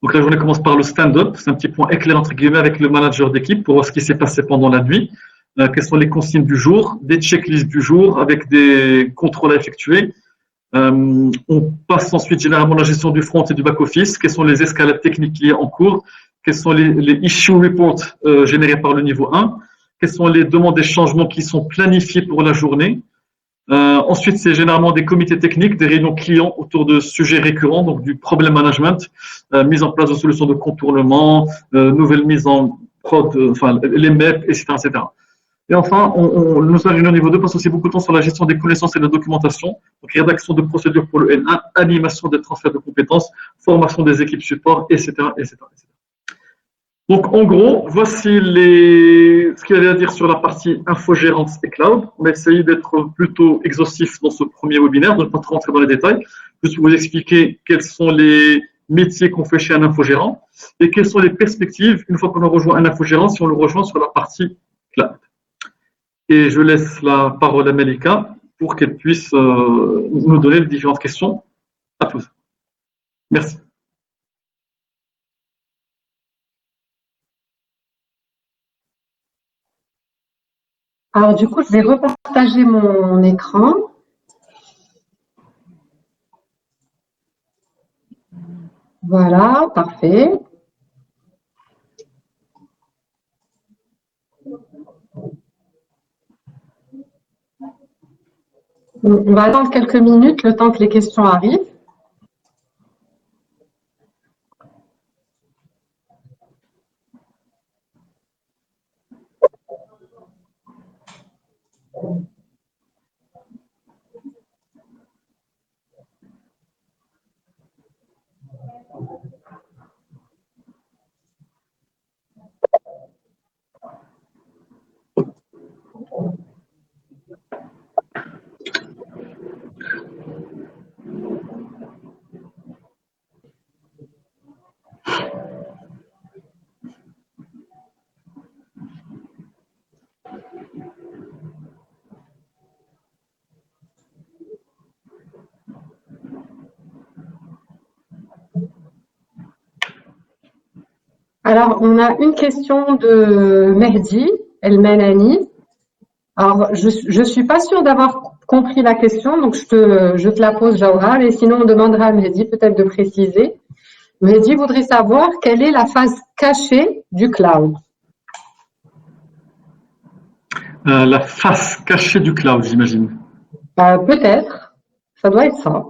Donc la journée commence par le stand-up, c'est un petit point éclair entre guillemets avec le manager d'équipe pour voir ce qui s'est passé pendant la nuit, quelles sont les consignes du jour, des checklists du jour avec des contrôles à effectuer. On passe ensuite généralement la gestion du front et du back-office, quelles sont les escalades techniques qui sont en cours, quels sont les issue reports générés par le niveau 1, quelles sont les demandes et changements qui sont planifiés pour la journée. Ensuite, c'est généralement des comités techniques, des réunions clients autour de sujets récurrents, donc du problem management, mise en place de solutions de contournement, nouvelles mises en prod, enfin les MEP, etc., etc. Et enfin, nos ingénieurs niveau 2 passent aussi beaucoup de temps sur la gestion des connaissances et de la documentation, donc rédaction de procédures pour le N1, animation des transferts de compétences, formation des équipes support, etc., etc., etc. Donc, en gros, voici ce qu'il y avait à dire sur la partie infogérance et cloud. On a essayé d'être plutôt exhaustif dans ce premier webinaire, de ne pas trop rentrer dans les détails, juste pour vous expliquer quels sont les métiers qu'on fait chez un infogérant et quelles sont les perspectives une fois qu'on a rejoint un infogérant, si on le rejoint sur la partie cloud. Et je laisse la parole à Melika pour qu'elle puisse nous donner les différentes questions à tous. Merci. Alors, du coup, je vais repartager mon écran. Voilà, parfait. On va attendre quelques minutes le temps que les questions arrivent. Alors, on a une question de Mehdi El-Menani. Alors, je ne suis pas sûre d'avoir compris la question, donc je te la pose, Jawhar, et sinon on demandera à Mehdi peut-être de préciser. Mehdi voudrait savoir quelle est la phase cachée du cloud. La face cachée du cloud, j'imagine. Peut-être, ça doit être ça.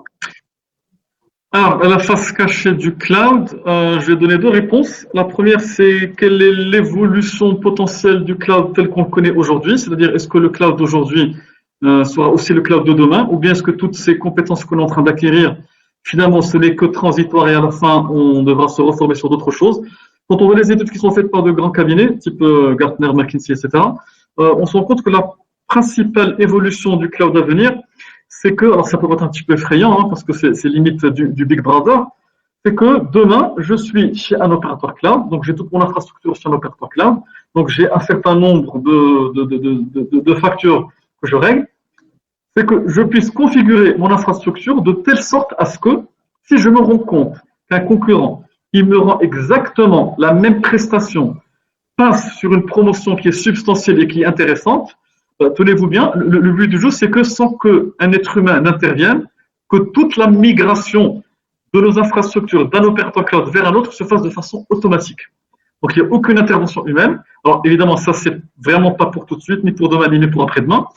Alors, la face cachée du cloud, je vais donner deux réponses. La première, c'est quelle est l'évolution potentielle du cloud tel qu'on le connaît aujourd'hui, c'est-à-dire est-ce que le cloud d'aujourd'hui sera aussi le cloud de demain, ou bien est-ce que toutes ces compétences qu'on est en train d'acquérir, finalement, ce n'est que transitoire et à la fin, on devra se reformer sur d'autres choses. Quand on voit les études qui sont faites par de grands cabinets, type Gartner, McKinsey, etc., on se rend compte que la principale évolution du cloud à venir, c'est que, alors ça peut être un petit peu effrayant, hein, parce que c'est limite du Big Brother, c'est que demain, je suis chez un opérateur cloud, donc j'ai toute mon infrastructure chez un opérateur cloud, donc j'ai un certain nombre de factures que je règle, c'est que je puisse configurer mon infrastructure de telle sorte à ce que, si je me rends compte qu'un concurrent qui me rend exactement la même prestation passe sur une promotion qui est substantielle et qui est intéressante, tenez-vous bien, le but du jeu, c'est que sans qu'un être humain n'intervienne, que toute la migration de nos infrastructures d'un opérateur cloud vers un autre se fasse de façon automatique. Donc, il n'y a aucune intervention humaine. Alors, évidemment, ça, c'est vraiment pas pour tout de suite, ni pour demain, ni pour après-demain.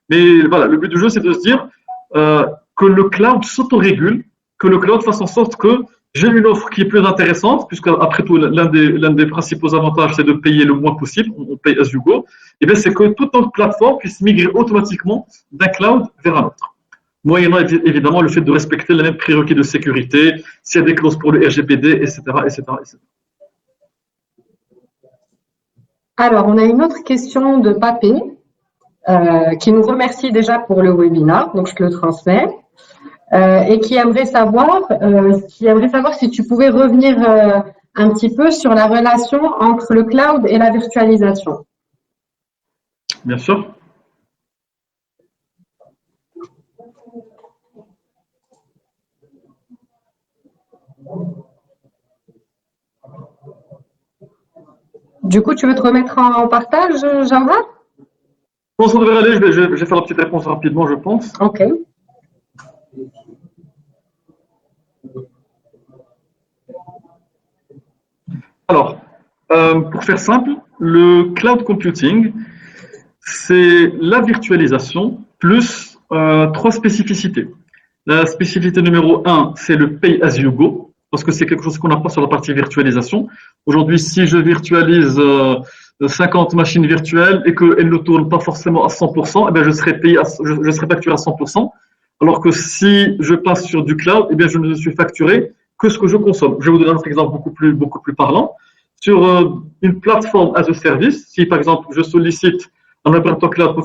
Mais voilà, le but du jeu, c'est de se dire que le cloud s'autorégule, que le cloud fasse en sorte que j'ai une offre qui est plus intéressante, puisque après tout, l'un des principaux avantages, c'est de payer le moins possible, on paye as you go, et bien c'est que toute notre plateforme puisse migrer automatiquement d'un cloud vers un autre. Moyennant évidemment le fait de respecter les mêmes prérequis de sécurité, s'il y a des clauses pour le RGPD, etc., etc., etc. Alors, on a une autre question de Papé qui nous remercie déjà pour le webinaire, donc je te le transmets. Et qui aimerait savoir si tu pouvais revenir un petit peu sur la relation entre le cloud et la virtualisation. Bien sûr. Du coup, tu veux te remettre en partage, Jawhar? Bon, ça devrait aller, je vais faire la petite réponse rapidement, je pense. Ok. Alors, pour faire simple, le cloud computing, c'est la virtualisation plus trois spécificités. La spécificité numéro 1, c'est le pay as you go, parce que c'est quelque chose qu'on n'a pas sur la partie virtualisation. Aujourd'hui, si je virtualise 50 machines virtuelles et qu'elles ne tournent pas forcément à 100%, eh bien je serai facturé à 100%. Alors que si je passe sur du cloud, eh bien je ne suis facturé que ce que je consomme. Je vais vous donner un autre exemple beaucoup plus parlant. Sur une plateforme as a service, si par exemple je sollicite un opérateur cloud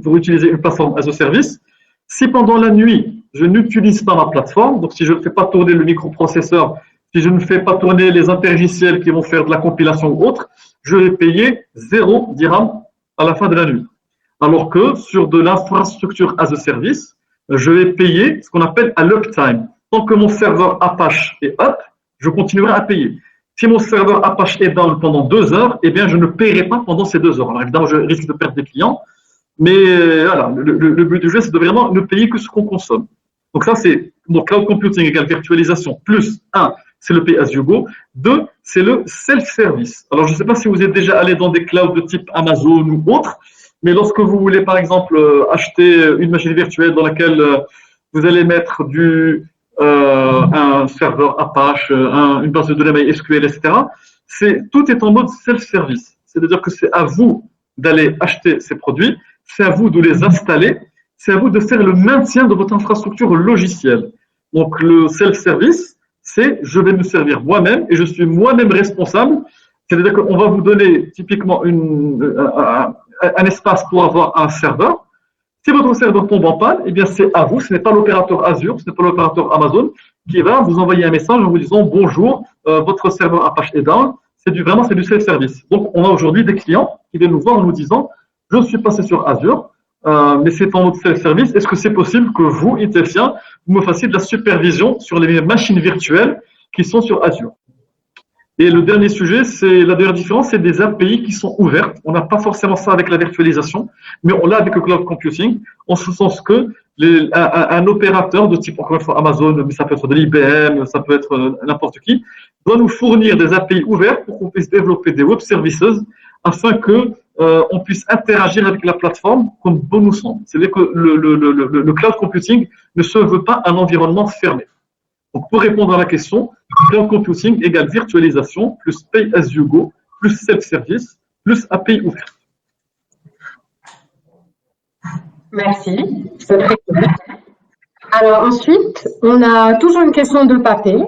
pour utiliser une plateforme as a service, si pendant la nuit, je n'utilise pas ma plateforme, donc si je ne fais pas tourner le microprocesseur, si je ne fais pas tourner les interlogiciels qui vont faire de la compilation ou autre, je vais payer 0 dirham à la fin de la nuit. Alors que sur de l'infrastructure as a service, je vais payer ce qu'on appelle un uptime. Tant que mon serveur Apache est up, je continuerai à payer. Si mon serveur Apache est down pendant 2 heures, eh bien, je ne paierai pas pendant ces 2 heures. Alors évidemment, je risque de perdre des clients, mais voilà, le but du jeu, c'est de vraiment ne payer que ce qu'on consomme. Donc ça, c'est donc cloud computing égale virtualisation plus 1, c'est le pay as you go. 2, c'est le self-service. Alors, je ne sais pas si vous êtes déjà allé dans des clouds de type Amazon ou autre, mais lorsque vous voulez, par exemple, acheter une machine virtuelle dans laquelle vous allez mettre un serveur Apache, une base de données MySQL, etc., tout est en mode self-service. C'est-à-dire que c'est à vous d'aller acheter ces produits, c'est à vous de les installer, c'est à vous de faire le maintien de votre infrastructure logicielle. Donc, le self-service, c'est je vais me servir moi-même et je suis moi-même responsable. C'est-à-dire qu'on va vous donner typiquement un espace pour avoir un serveur. Si votre serveur tombe en panne, eh bien c'est à vous, ce n'est pas l'opérateur Azure, ce n'est pas l'opérateur Amazon qui va vous envoyer un message en vous disant bonjour, votre serveur Apache est down. C'est du self-service. Donc, on a aujourd'hui des clients qui viennent nous voir en nous disant je suis passé sur Azure, mais c'est en mode self-service. Est-ce que c'est possible que vous, Intelsia, vous me fassiez de la supervision sur les machines virtuelles qui sont sur Azure? Et le dernier sujet, la dernière différence, c'est des API qui sont ouvertes. On n'a pas forcément ça avec la virtualisation, mais on l'a avec le cloud computing, en ce sens que un opérateur de type, encore une fois, Amazon, mais ça peut être de l'IBM, ça peut être n'importe qui, doit nous fournir des API ouvertes pour qu'on puisse développer des web services afin que on puisse interagir avec la plateforme comme bon nous semble. C'est-à-dire que le cloud computing ne se veut pas un environnement fermé. Donc, pour répondre à la question, cloud computing égale virtualisation plus pay as you go plus self-service plus API ouverte. Merci, c'est très clair. Alors ensuite, on a toujours une question de Papé.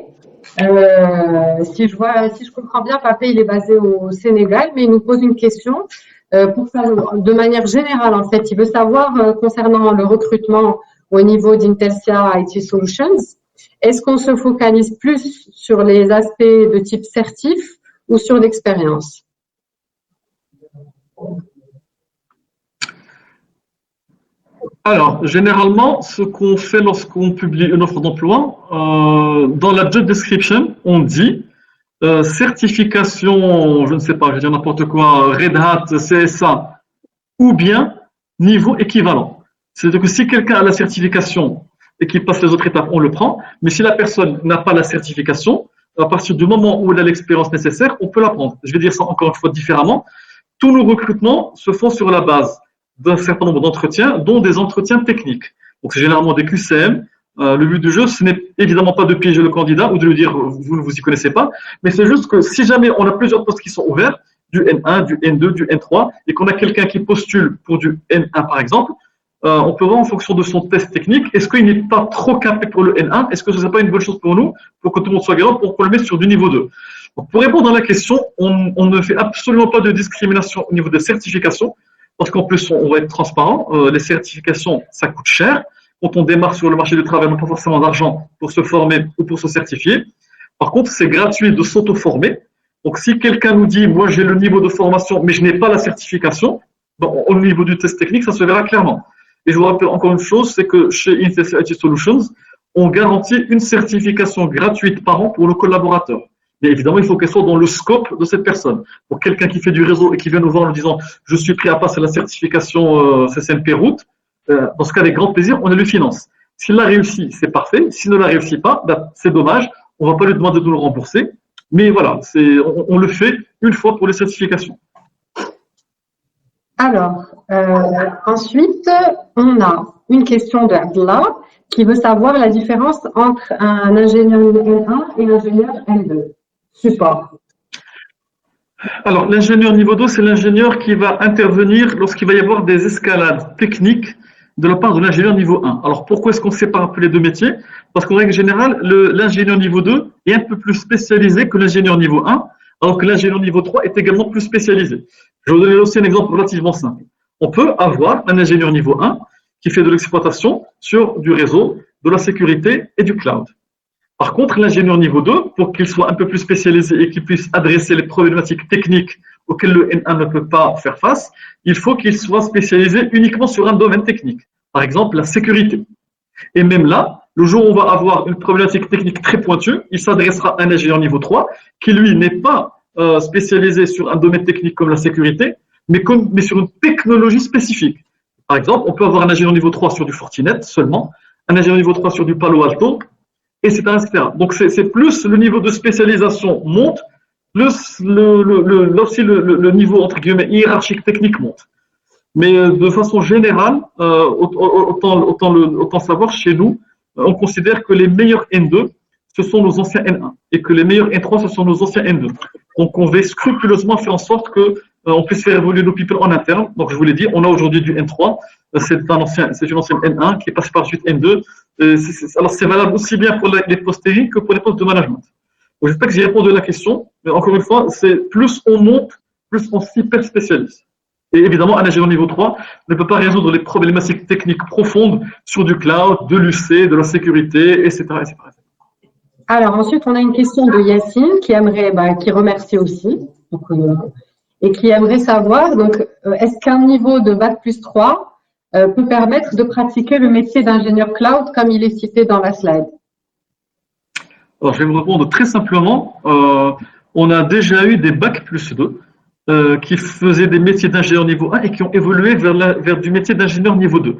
Si je comprends bien, Papé, il est basé au Sénégal, mais il nous pose une question de manière générale, en fait. Il veut savoir concernant le recrutement au niveau d'Intelsia IT Solutions, est-ce qu'on se focalise plus sur les aspects de type certif ou sur l'expérience? Alors, généralement, ce qu'on fait lorsqu'on publie une offre d'emploi, dans la job description, on dit certification, je ne sais pas, je vais dire n'importe quoi, Red Hat, CSA, ou bien niveau équivalent. C'est-à-dire que si quelqu'un a la certification et qu'il passe les autres étapes, on le prend, mais si la personne n'a pas la certification, à partir du moment où elle a l'expérience nécessaire, on peut la prendre. Je vais dire ça encore une fois différemment. Tous nos recrutements se font sur la base d'un certain nombre d'entretiens, dont des entretiens techniques. Donc, c'est généralement des QCM. Le but du jeu, ce n'est évidemment pas de piéger le candidat ou de lui dire vous ne vous y connaissez pas, mais c'est juste que si jamais on a plusieurs postes qui sont ouverts, du N1, du N2, du N3, et qu'on a quelqu'un qui postule pour du N1 par exemple, on peut voir en fonction de son test technique, est-ce qu'il n'est pas trop capé pour le N1, est-ce que ce n'est pas une bonne chose pour nous, pour que tout le monde soit garant, pour qu'on le mette sur du niveau 2. Donc, pour répondre à la question, on ne fait absolument pas de discrimination au niveau des certifications, parce qu'en plus, on va être transparent, les certifications, ça coûte cher. Quand on démarre sur le marché du travail, on n'a pas forcément d'argent pour se former ou pour se certifier. Par contre, c'est gratuit de s'auto-former. Donc, si quelqu'un nous dit, moi, j'ai le niveau de formation, mais je n'ai pas la certification, bon, au niveau du test technique, ça se verra clairement. Et je vous rappelle encore une chose, c'est que chez Intelsia IT Solutions, on garantit une certification gratuite par an pour le collaborateur. Mais évidemment, il faut qu'elle soit dans le scope de cette personne. Pour quelqu'un qui fait du réseau et qui vient nous voir en nous disant « je suis prêt à passer la certification CCNP Route », dans ce cas, avec grand plaisir, on le finance. S'il l'a réussi, c'est parfait. S'il ne l'a réussi pas, ben, c'est dommage. On ne va pas lui demander de nous le rembourser. Mais voilà, on le fait une fois pour les certifications. Alors, ensuite, on a une question de Abdullah qui veut savoir la différence entre un ingénieur N1 et un ingénieur N2. Support. Alors, l'ingénieur niveau 2, c'est l'ingénieur qui va intervenir lorsqu'il va y avoir des escalades techniques de la part de l'ingénieur niveau 1. Alors, pourquoi est-ce qu'on sépare un peu les deux métiers? Parce qu'en règle générale, l'ingénieur niveau 2 est un peu plus spécialisé que l'ingénieur niveau 1, alors que l'ingénieur niveau 3 est également plus spécialisé. Je vais vous donner aussi un exemple relativement simple. On peut avoir un ingénieur niveau 1 qui fait de l'exploitation sur du réseau, de la sécurité et du cloud. Par contre, l'ingénieur niveau 2, pour qu'il soit un peu plus spécialisé et qu'il puisse adresser les problématiques techniques auxquelles le N1 ne peut pas faire face, il faut qu'il soit spécialisé uniquement sur un domaine technique. Par exemple, la sécurité. Et même là, le jour où on va avoir une problématique technique très pointue, il s'adressera à un ingénieur niveau 3 qui, lui, n'est pas spécialisé sur un domaine technique comme la sécurité, mais sur une technologie spécifique. Par exemple, on peut avoir un ingénieur niveau 3 sur du Fortinet seulement, un ingénieur niveau 3 sur du Palo Alto, etc., etc. Donc, c'est plus le niveau de spécialisation monte, plus aussi le niveau, entre guillemets, hiérarchique technique monte. Mais de façon générale, autant savoir, chez nous, on considère que les meilleurs N2, ce sont nos anciens N1 et que les meilleurs N3, ce sont nos anciens N2. Donc, on va scrupuleusement faire en sorte qu'on puisse faire évoluer nos people en interne. Donc, je vous l'ai dit, on a aujourd'hui du N3, c'est une ancienne N1 qui passe par suite N2. Alors, c'est valable aussi bien pour les postes techniques que pour les postes de management. Donc, j'espère que j'ai répondu à la question, mais encore une fois, c'est plus on monte, plus on s'hyper spécialise. Et évidemment, un ingénieur niveau 3 ne peut pas résoudre les problématiques techniques profondes sur du cloud, de l'UC, de la sécurité, etc., etc. Alors ensuite, on a une question de Yacine qui remercie aussi, et qui aimerait savoir, donc, est-ce qu'un niveau de Bac+3 peut permettre de pratiquer le métier d'ingénieur cloud comme il est cité dans la slide? Alors, je vais vous répondre très simplement. On a déjà eu des Bac+2 qui faisaient des métiers d'ingénieur niveau 1 et qui ont évolué vers du métier d'ingénieur niveau 2.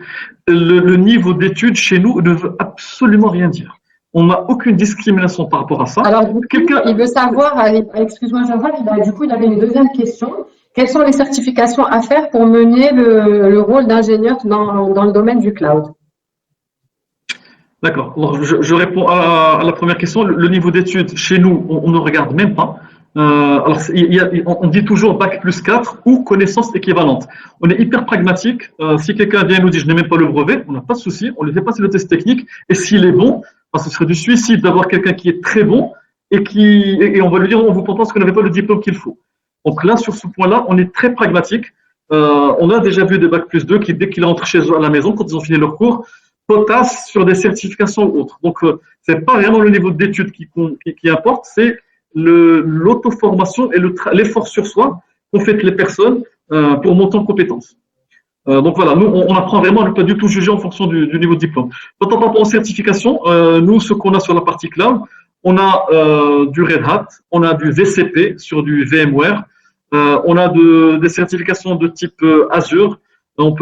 Le niveau d'études chez nous ne veut absolument rien dire. On n'a aucune discrimination par rapport à ça. Alors, il veut savoir, excuse-moi, du coup, il avait une deuxième question. Quelles sont les certifications à faire pour mener le rôle d'ingénieur dans le domaine du cloud? D'accord. Alors, je réponds à la première question. Le niveau d'études, chez nous, on ne regarde même pas. Alors, on dit toujours Bac+4 ou connaissances équivalentes. On est hyper pragmatique. Si quelqu'un vient et nous dit « je n'ai même pas le brevet », on n'a pas de souci. On lui fait passer le test technique. Et s'il est bon, ce serait du suicide d'avoir quelqu'un qui est très bon et on va lui dire « on vous pense que vous n'avez pas le diplôme qu'il faut ». Donc là, sur ce point-là, on est très pragmatique. On a déjà vu des Bac+2 qui, dès qu'ils rentrent chez eux à la maison, quand ils ont fini leur cours, potassent sur des certifications ou autres. Donc, ce n'est pas vraiment le niveau d'études qui importe, c'est l'auto-formation et l'effort sur soi qu'ont fait les personnes pour monter en compétences. Donc voilà, nous, on apprend vraiment à ne pas du tout juger en fonction du niveau de diplôme. Quand on parle en certification, nous, ce qu'on a sur la partie cloud, on a du Red Hat, on a du VCP sur du VMware, on a des certifications de type Azure. En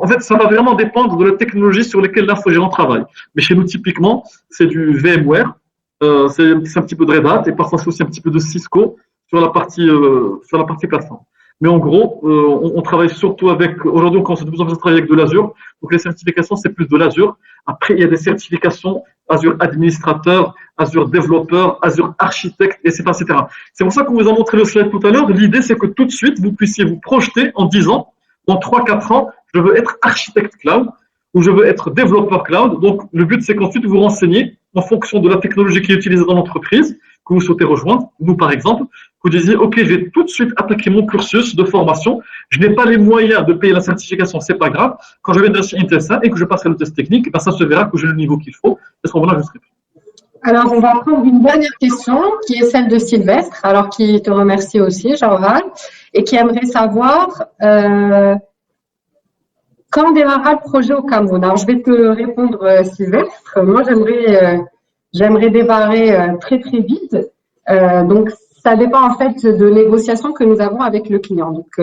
fait, ça va vraiment dépendre de la technologie sur laquelle l'infogérant travaille. Mais chez nous, typiquement, c'est du VMware, c'est un petit peu de Red Hat et parfois c'est aussi un petit peu de Cisco sur la partie plateforme. Mais en gros, on travaille surtout avec, aujourd'hui, on commence de plus en plus à travailler avec de l'Azure. Donc les certifications, c'est plus de l'Azure. Après, il y a des certifications Azure administrateur, Azure développeur, Azure architecte, etc., etc. C'est pour ça qu'on vous a montré le slide tout à l'heure. L'idée, c'est que tout de suite, vous puissiez vous projeter en disant, dans 3-4 ans, je veux être architecte cloud ou je veux être développeur cloud. Donc, le but, c'est qu'ensuite, vous renseignez en fonction de la technologie qui est utilisée dans l'entreprise que vous souhaitez rejoindre. Nous, par exemple, vous disiez, OK, je vais tout de suite attaquer mon cursus de formation. Je n'ai pas les moyens de payer la certification, c'est pas grave. Quand je viendrai chez Intelsat et que je passerai le test technique, ben, ça se verra que j'ai le niveau qu'il faut. À ce moment-là, je serai prêt. Alors, on va prendre une dernière question qui est celle de Sylvestre, alors qui te remercie aussi, Jean-Val, et qui aimerait savoir quand démarrera le projet au Cameroun. Alors, je vais te répondre, Sylvestre. Moi, j'aimerais démarrer très, très vite. Donc, ça dépend en fait de négociations que nous avons avec le client. Donc,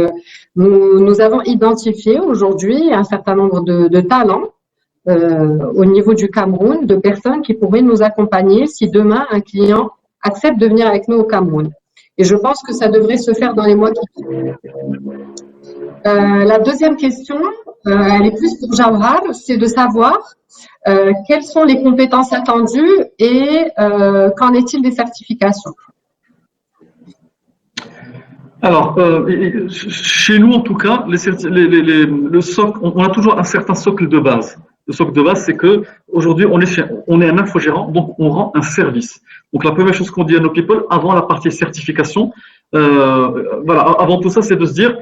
nous avons identifié aujourd'hui un certain nombre de talents au niveau du Cameroun, de personnes qui pourraient nous accompagner si demain un client accepte de venir avec nous au Cameroun. Et je pense que ça devrait se faire dans les mois qui viennent. La deuxième question, elle est plus pour Jawhar, c'est de savoir quelles sont les compétences attendues et qu'en est-il des certifications? Alors, chez nous en tout cas, le socle, on a toujours un certain socle de base. Le socle de base, c'est que aujourd'hui, on est un infogérant, donc on rend un service. Donc la première chose qu'on dit à nos people, avant la partie certification, voilà, avant tout ça, c'est de se dire,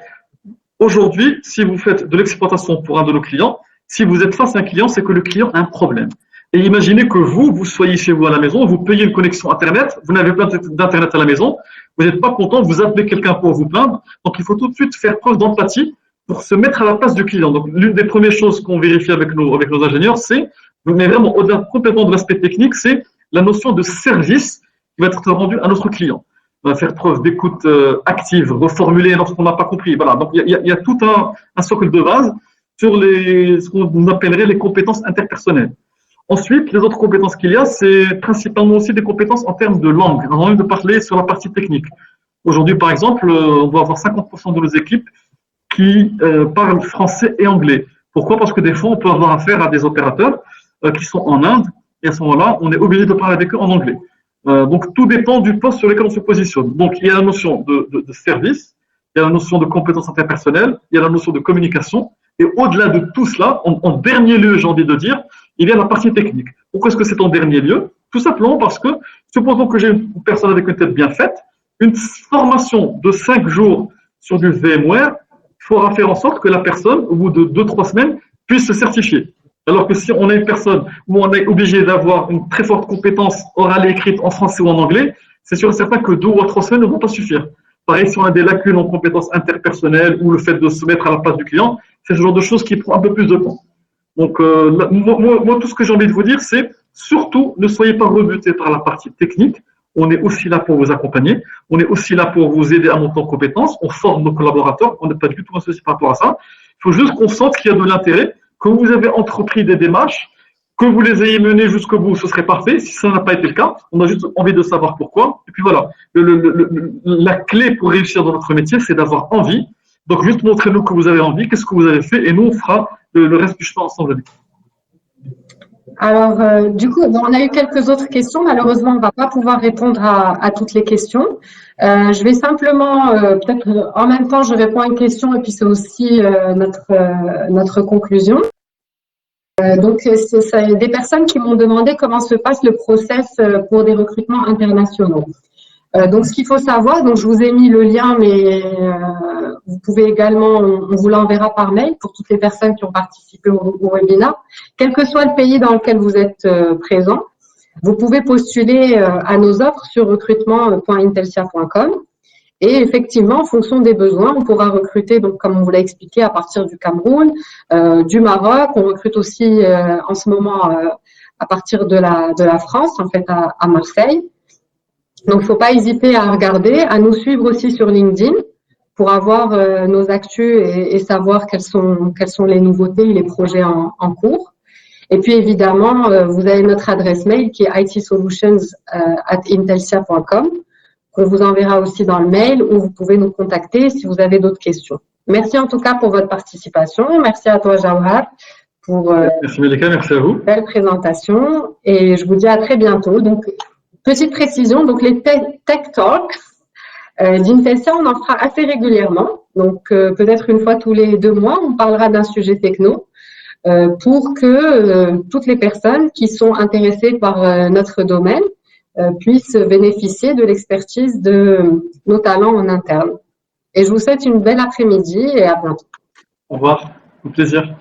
aujourd'hui, si vous faites de l'exploitation pour un de nos clients, si vous êtes face à un client, c'est que le client a un problème. Et imaginez que vous soyez chez vous à la maison, vous payez une connexion Internet, vous n'avez pas d'Internet à la maison, vous n'êtes pas content, vous appelez quelqu'un pour vous plaindre. Donc, il faut tout de suite faire preuve d'empathie pour se mettre à la place du client. Donc, l'une des premières choses qu'on vérifie avec nos ingénieurs, c'est, mais vraiment au-delà complètement de l'aspect technique, c'est la notion de service qui va être rendu à notre client. On va faire preuve d'écoute active, reformuler lorsqu'on n'a pas compris. Voilà. Donc, il y a tout un socle de base sur ce qu'on appellerait les compétences interpersonnelles. Ensuite, les autres compétences qu'il y a, c'est principalement aussi des compétences en termes de langue, avant même de parler sur la partie technique. Aujourd'hui, par exemple, on doit avoir 50% de nos équipes qui parlent français et anglais. Pourquoi? Parce que des fois, on peut avoir affaire à des opérateurs qui sont en Inde, et à ce moment-là, on est obligé de parler avec eux en anglais. Donc, tout dépend du poste sur lequel on se positionne. Donc, il y a la notion de service, il y a la notion de compétences interpersonnelles, il y a la notion de communication, et au-delà de tout cela, en dernier lieu, j'ai envie de dire, il y a la partie technique. Pourquoi est-ce que c'est en dernier lieu? Tout simplement parce que, supposons que j'ai une personne avec une tête bien faite, une formation de 5 jours sur du VMware fera faire en sorte que la personne, au bout de 2-3 semaines, puisse se certifier. Alors que si on a une personne où on est obligé d'avoir une très forte compétence orale et écrite en français ou en anglais, c'est sûr et certain que 2 ou 3 semaines ne vont pas suffire. Pareil, si on a des lacunes en compétences interpersonnelles ou le fait de se mettre à la place du client, c'est ce genre de choses qui prend un peu plus de temps. Donc, moi, tout ce que j'ai envie de vous dire, c'est surtout ne soyez pas rebutés par la partie technique. On est aussi là pour vous accompagner. On est aussi là pour vous aider à monter en compétences. On forme nos collaborateurs. On n'est pas du tout un souci par rapport à ça. Il faut juste qu'on sente qu'il y a de l'intérêt, que vous avez entrepris des démarches, que vous les ayez menées jusqu'au bout, ce serait parfait. Si ça n'a pas été le cas, on a juste envie de savoir pourquoi. Et puis voilà, la clé pour réussir dans notre métier, c'est d'avoir envie. Donc, juste montrez-nous que vous avez envie, qu'est-ce que vous avez fait, et nous, on fera le reste du chemin ensemble. Alors, du coup, bon, on a eu quelques autres questions. Malheureusement, on ne va pas pouvoir répondre à toutes les questions. Je vais simplement, peut-être en même temps, je réponds à une question et puis c'est aussi notre conclusion. Donc, c'est des personnes qui m'ont demandé comment se passe le process pour des recrutements internationaux. Donc, ce qu'il faut savoir, donc je vous ai mis le lien, mais vous pouvez également, on vous l'enverra par mail pour toutes les personnes qui ont participé au webinaire. Quel que soit le pays dans lequel vous êtes présent, vous pouvez postuler à nos offres sur recrutement.intelsia.com. Et effectivement, en fonction des besoins, on pourra recruter, donc comme on vous l'a expliqué, à partir du Cameroun, du Maroc. On recrute aussi en ce moment à partir de la France, en fait, à Marseille. Donc, il ne faut pas hésiter à regarder, à nous suivre aussi sur LinkedIn pour avoir nos actus et savoir quelles sont les nouveautés et les projets en cours. Et puis, évidemment, vous avez notre adresse mail qui est itsolutions@intelsia.com qu'on vous enverra aussi dans le mail où vous pouvez nous contacter si vous avez d'autres questions. Merci en tout cas pour votre participation. Merci à toi, Jawhar, pour merci Melika, merci à vous. Belle présentation. Et je vous dis à très bientôt. Donc, petite précision, donc les Tech Talks d'Intelsia, on en fera assez régulièrement. Donc, peut-être une fois tous les 2 mois, on parlera d'un sujet techno pour que toutes les personnes qui sont intéressées par notre domaine puissent bénéficier de l'expertise de nos talents en interne. Et je vous souhaite une belle après-midi et à bientôt. Au revoir, au plaisir.